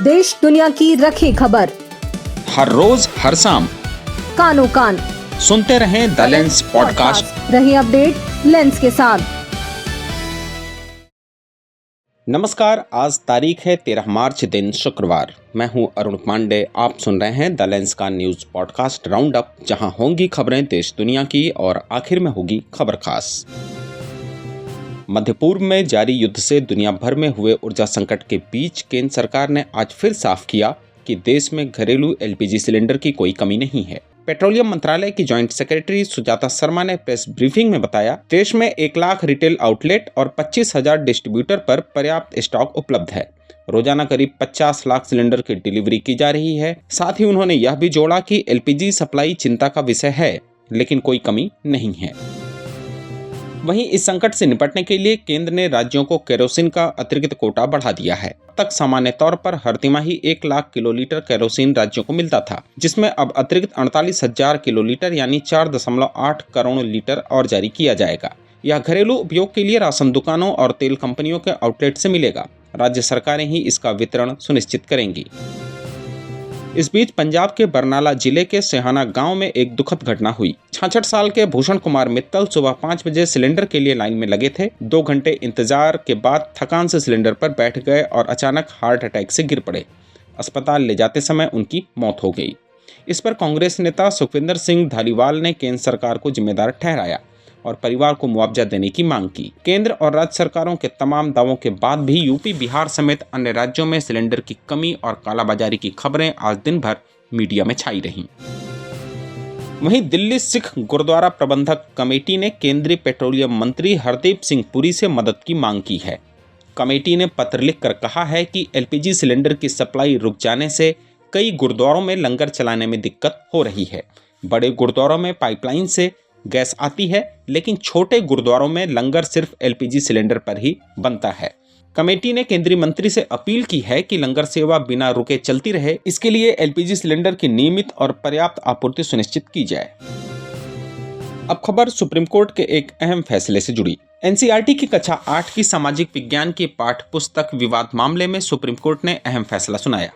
देश दुनिया की रखे खबर, हर रोज हर शाम कानों कान सुनते रहें द लेंस पॉडकास्ट। रहे अपडेट लेंस के साथ। नमस्कार, आज तारीख है 13 मार्च, दिन शुक्रवार। मैं हूं अरुण पांडे। आप सुन रहे हैं द लेंस का न्यूज पॉडकास्ट राउंड अप, जहां होंगी खबरें देश दुनिया की और आखिर में होगी खबर खास। मध्य पूर्व में जारी युद्ध से दुनिया भर में हुए ऊर्जा संकट के बीच केंद्र सरकार ने आज फिर साफ किया कि देश में घरेलू एलपीजी सिलेंडर की कोई कमी नहीं है। पेट्रोलियम मंत्रालय की जॉइंट सेक्रेटरी सुजाता शर्मा ने प्रेस ब्रीफिंग में बताया, देश में 1 लाख रिटेल आउटलेट और 25,000 डिस्ट्रीब्यूटर पर पर्याप्त स्टॉक उपलब्ध है। रोजाना करीब 50 लाख सिलेंडर की डिलीवरी की जा रही है। साथ ही उन्होंने यह भी जोड़ा कि एलपीजी सप्लाई चिंता का विषय है, लेकिन कोई कमी नहीं है। वहीं इस संकट से निपटने के लिए केंद्र ने राज्यों को केरोसिन का अतिरिक्त कोटा बढ़ा दिया है। अब तक सामान्य तौर पर हर तिमाही 1 लाख किलोलीटर केरोसिन राज्यों को मिलता था, जिसमें अब अतिरिक्त 48,000 किलोलीटर यानी 4.8 करोड़ लीटर और जारी किया जाएगा। यह घरेलू उपयोग के लिए राशन दुकानों और तेल कंपनियों के आउटलेट से मिलेगा। राज्य सरकारें ही इसका वितरण सुनिश्चित करेंगी। इस बीच पंजाब के बरनाला जिले के सेहाना गांव में एक दुखद घटना हुई। 66 साल के भूषण कुमार मित्तल सुबह 5 बजे सिलेंडर के लिए लाइन में लगे थे। 2 घंटे इंतजार के बाद थकान से सिलेंडर पर बैठ गए और अचानक हार्ट अटैक से गिर पड़े। अस्पताल ले जाते समय उनकी मौत हो गई। इस पर कांग्रेस नेता सुखविंदर सिंह धालीवाल ने केंद्र सरकार को जिम्मेदार ठहराया और परिवार को मुआवजा देने की मांग की। केंद्र और राज्य सरकारों के तमाम दावों के बाद भी यूपी, बिहार समेत अन्य राज्यों में सिलेंडर की कमी और कालाबाजारी की खबरें आज दिन भर मीडिया में छाई रहीं। वहीं दिल्ली सिख गुरुद्वारा प्रबंधक कमेटी ने केंद्रीय पेट्रोलियम मंत्री हरदीप सिंह पुरी से मदद की मांग की है। कमेटी ने पत्र लिखकर कहा है कि एलपीजी सिलेंडर की सप्लाई रुक जाने से कई गुरुद्वारों में लंगर चलाने में दिक्कत हो रही है। बड़े गुरुद्वारों में पाइपलाइन से गैस आती है, लेकिन छोटे गुरुद्वारों में लंगर सिर्फ एलपीजी सिलेंडर पर ही बनता है। कमेटी ने केंद्रीय मंत्री से अपील की है कि लंगर सेवा बिना रुके चलती रहे। इसके लिए एलपीजी सिलेंडर की नियमित और पर्याप्त आपूर्ति सुनिश्चित की जाए। अब खबर सुप्रीम कोर्ट के एक अहम फैसले से जुड़ी। एनसीईआरटी की कक्षा 8 की सामाजिक विज्ञान की पाठ्य पुस्तक विवाद मामले में सुप्रीम कोर्ट ने अहम फैसला सुनाया।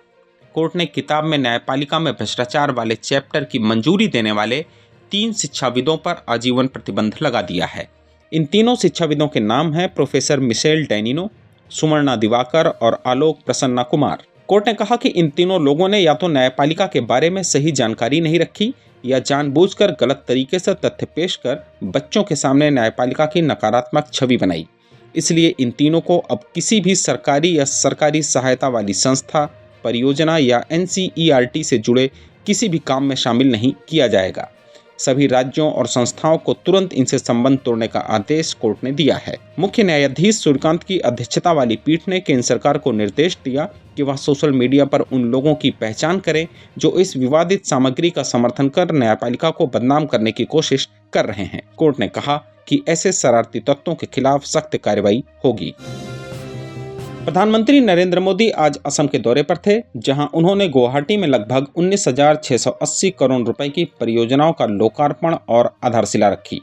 कोर्ट ने किताब में न्यायपालिका में भ्रष्टाचार वाले चैप्टर की मंजूरी देने वाले 3 शिक्षाविदों पर आजीवन प्रतिबंध लगा दिया है। इन तीनों शिक्षाविदों के नाम हैं प्रोफेसर मिशेल डैनिनो, सुवर्णा दिवाकर और आलोक प्रसन्ना कुमार। कोर्ट ने कहा कि इन तीनों लोगों ने या तो न्यायपालिका के बारे में सही जानकारी नहीं रखी या जानबूझकर गलत तरीके से तथ्य पेश कर बच्चों के सामने न्यायपालिका की नकारात्मक छवि बनाई। इसलिए इन तीनों को अब किसी भी सरकारी या सरकारी सहायता वाली संस्था, परियोजना या एनसीईआरटी से जुड़े किसी भी काम में शामिल नहीं किया जाएगा। सभी राज्यों और संस्थाओं को तुरंत इनसे संबंध तोड़ने का आदेश कोर्ट ने दिया है। मुख्य न्यायाधीश सूर्यकांत की अध्यक्षता वाली पीठ ने केंद्र सरकार को निर्देश दिया कि वह सोशल मीडिया पर उन लोगों की पहचान करे जो इस विवादित सामग्री का समर्थन कर न्यायपालिका को बदनाम करने की कोशिश कर रहे हैं। कोर्ट ने कहा कि ऐसे शरारती तत्वों के खिलाफ सख्त कार्रवाई होगी। प्रधानमंत्री नरेंद्र मोदी आज असम के दौरे पर थे, जहां उन्होंने गुवाहाटी में लगभग 19,680 करोड़ रुपए की परियोजनाओं का लोकार्पण और आधारशिला रखी।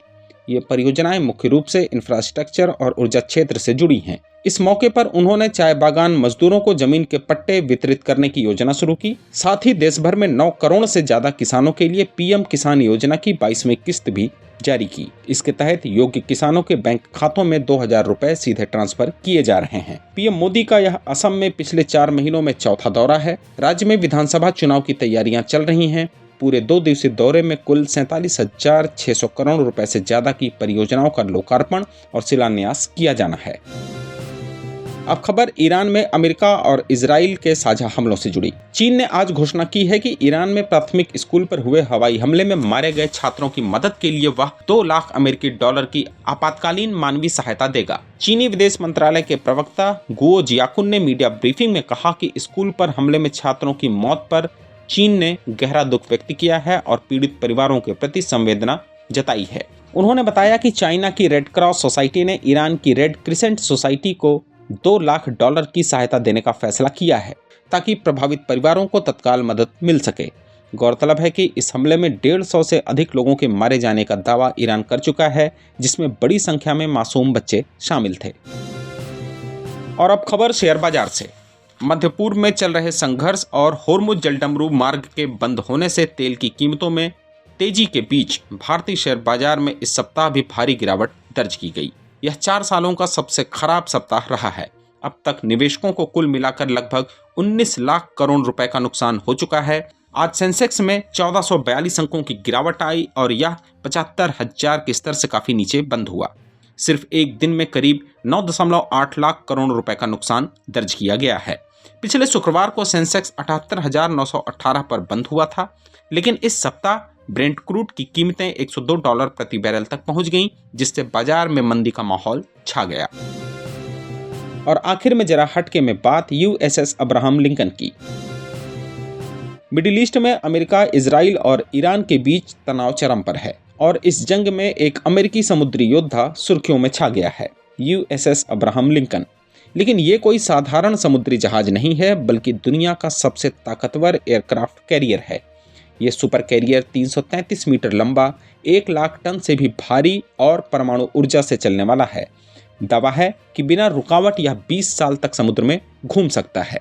ये परियोजनाएं मुख्य रूप से इंफ्रास्ट्रक्चर और ऊर्जा क्षेत्र से जुड़ी हैं। इस मौके पर उन्होंने चाय बागान मजदूरों को जमीन के पट्टे वितरित करने की योजना शुरू की। साथ ही देश भर में 9 करोड़ से ज्यादा किसानों के लिए पीएम किसान योजना की 22वीं किस्त भी जारी की। इसके तहत योग्य किसानों के बैंक खातों में 2,000 रुपए सीधे ट्रांसफर किए जा रहे हैं। पीएम मोदी का यह असम में पिछले 4 महीनों में चौथा दौरा है। राज्य में विधानसभा चुनाव की तैयारियां चल रही हैं। पूरे 2 दिवसीय दौरे में कुल 47,600 करोड़ रुपए से ज्यादा की परियोजनाओं का लोकार्पण और शिलान्यास किया जाना है। अब खबर ईरान में अमेरिका और इजराइल के साझा हमलों से जुड़ी। चीन ने आज घोषणा की है कि ईरान में प्राथमिक स्कूल पर हुए हवाई हमले में मारे गए छात्रों की मदद के लिए वह $2 लाख की आपातकालीन मानवीय सहायता देगा। चीनी विदेश मंत्रालय के प्रवक्ता गुओ जियाकुन ने मीडिया ब्रीफिंग में कहा कि स्कूल पर हमले में छात्रों की मौत पर चीन ने गहरा दुख व्यक्त किया है और पीड़ित परिवारों के प्रति संवेदना जताई है। उन्होंने बताया कि चाइना की रेड क्रॉस सोसाइटी ने ईरान की रेड क्रिसेंट सोसाइटी को $2 लाख की सहायता देने का फैसला किया है, ताकि प्रभावित परिवारों को तत्काल मदद मिल सके। गौरतलब है कि इस हमले में 150 से अधिक लोगों के मारे जाने का दावा ईरान कर चुका है, जिसमें बड़ी संख्या में मासूम बच्चे शामिल थे। और अब खबर शेयर बाजार से। मध्य पूर्व में चल रहे संघर्ष और होर्मुज जलडमरू मार्ग के बंद होने से तेल की कीमतों में तेजी के बीच भारतीय शेयर बाजार में इस सप्ताह भी भारी गिरावट दर्ज की गई। यह 4 सालों का सबसे खराब सप्ताह रहा है। अब तक निवेशकों को कुल मिलाकर लगभग 19 लाख करोड़ रुपए का नुकसान हो चुका है। आज सेंसेक्स में 1442 अंकों की गिरावट आई और यह 75,000 के स्तर से काफी नीचे बंद हुआ। सिर्फ एक दिन में करीब 9.8 लाख करोड़ रुपए का नुकसान दर्ज किया गया है। पिछले शुक्रवार को सेंसेक्स 78,918 पर बंद हुआ था, लेकिन इस सप्ताह ब्रेंट क्रूड की कीमतें $102 प्रति बैरल तक पहुंच गईं, जिससे बाजार में मंदी का माहौल छा गया। और आखिर में जरा हटके में बात USS अब्राहम लिंकन की। मिडिल ईस्ट में अमेरिका, इजराइल और ईरान के बीच तनाव चरम पर है और इस जंग में एक अमेरिकी समुद्री योद्धा सुर्खियों में छा गया है, USS अब्राहम लिंकन। लेकिन ये कोई साधारण समुद्री जहाज नहीं है, बल्कि दुनिया का सबसे ताकतवर एयरक्राफ्ट कैरियर है। ये सुपर कैरियर 333 मीटर लंबा, 1 लाख टन से भी भारी और परमाणु ऊर्जा से चलने वाला है। दावा है कि बिना रुकावट यह 20 साल तक समुद्र में घूम सकता है।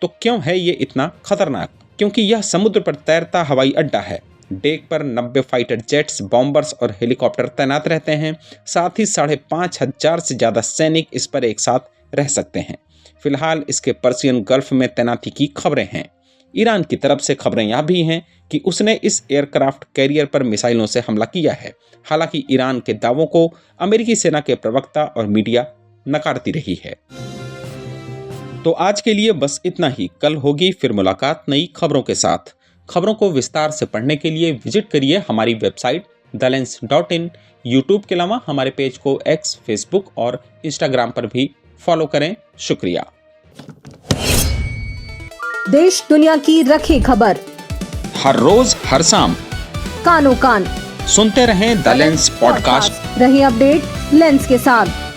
तो क्यों है ये इतना खतरनाक? क्योंकि यह समुद्र पर तैरता हवाई अड्डा है। डेक पर 90 फाइटर जेट्स, बॉम्बर्स और हेलीकॉप्टर तैनात रहते हैं। साथ ही 5,500 से ज़्यादा सैनिक इस पर एक साथ रह सकते हैं। फिलहाल इसके पर्सियन गल्फ में तैनाती की खबरें हैं। ईरान की तरफ से खबरें यह भी हैं कि उसने इस एयरक्राफ्ट कैरियर पर मिसाइलों से हमला किया है। हालांकि ईरान के दावों को अमेरिकी सेना के प्रवक्ता और मीडिया नकारती रही है। तो आज के लिए बस इतना ही। कल होगी फिर मुलाकात नई खबरों के साथ। खबरों को विस्तार से पढ़ने के लिए विजिट करिए हमारी वेबसाइट thelens.in। यूट्यूब के अलावा हमारे पेज को X, फेसबुक और इंस्टाग्राम पर भी फॉलो करें। शुक्रिया। देश दुनिया की रखी खबर हर रोज हर शाम कानो कान सुनते रहें द लेंस पॉडकास्ट। रही अपडेट लेंस के साथ।